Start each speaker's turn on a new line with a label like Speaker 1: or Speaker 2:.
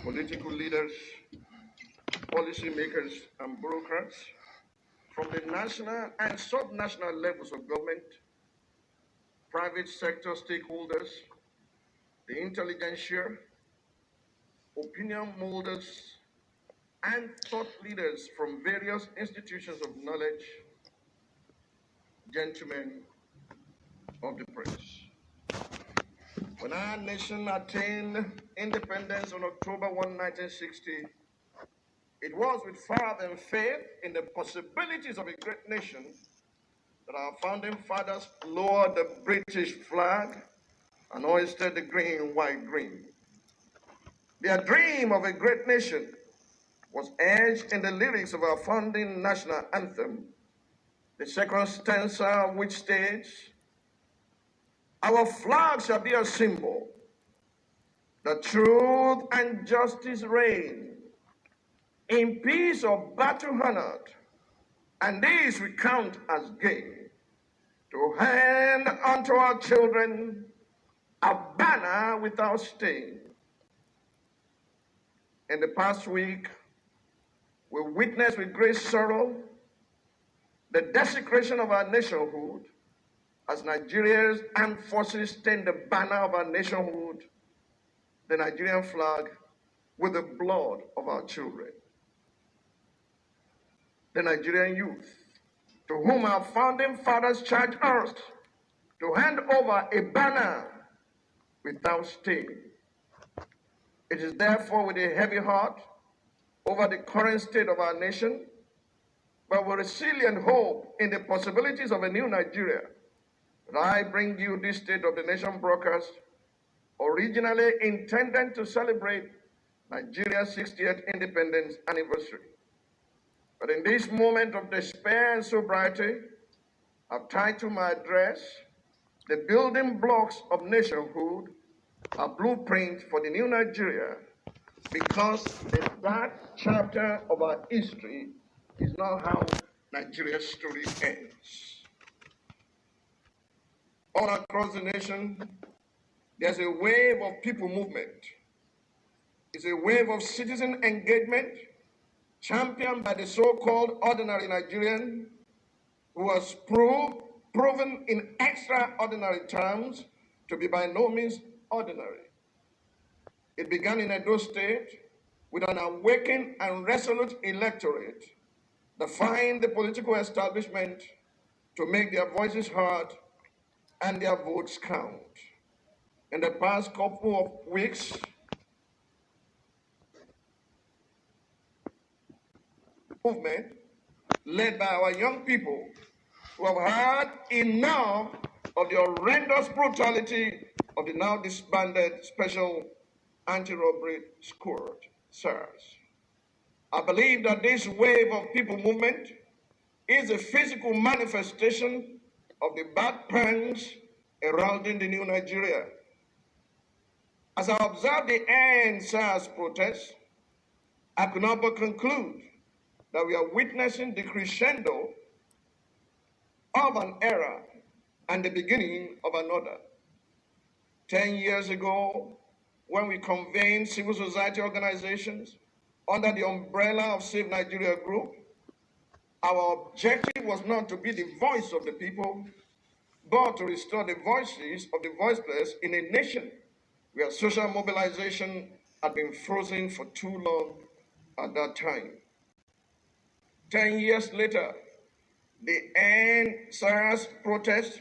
Speaker 1: political leaders, policymakers, and bureaucrats from the national and subnational levels of government, private sector stakeholders, the intelligentsia, opinion molders, and thought leaders from various institutions of knowledge, gentlemen of the press. When our nation attained independence on October 1, 1960, it was with fervent faith in the possibilities of a great nation that our founding fathers lowered the British flag and hoisted the green, white, green. Their dream of a great nation was etched in the lyrics of our founding national anthem, the second stanza of which states, "Our flag shall be a symbol that truth and justice reign, in peace or battle honored, and this we count as gain, to hand unto our children a banner without stain." In the past week, we witnessed with great sorrow the desecration of our nationhood as Nigeria's armed forces stained the banner of our nationhood, the Nigerian flag, with the blood of our children. The Nigerian youth, to whom our founding fathers charged us to hand over a banner without stain. It is therefore with a heavy heart over the current state of our nation, but with resilient hope in the possibilities of a new Nigeria, that I bring you this State of the Nation broadcast, originally intended to celebrate Nigeria's 60th independence anniversary. But in this moment of despair and sobriety, I've titled my address, "The Building Blocks of Nationhood, a Blueprint for the New Nigeria," because the dark chapter of our history is not how Nigeria's story ends. All across the nation, there's a wave of people movement. It's a wave of citizen engagement championed by the so-called ordinary Nigerian who has proven in extraordinary terms to be by no means ordinary. It began in Edo State with an awakened and resolute electorate that find the political establishment to make their voices heard and their votes count. In the past couple of weeks, movement led by our young people who have had enough of the horrendous brutality of the now disbanded Special Anti-Robbery Squad, SARS. I believe that this wave of people movement is a physical manifestation of the bad plans heralding the new Nigeria. As I observed the end SARS protests, I could not but conclude that we are witnessing the crescendo of an era and the beginning of another. 10 years ago, when we convened civil society organizations under the umbrella of Save Nigeria Group, our objective was not to be the voice of the people, but to restore the voices of the voiceless in a nation where social mobilization had been frozen for too long at that time. 10 years later, the end SARS protest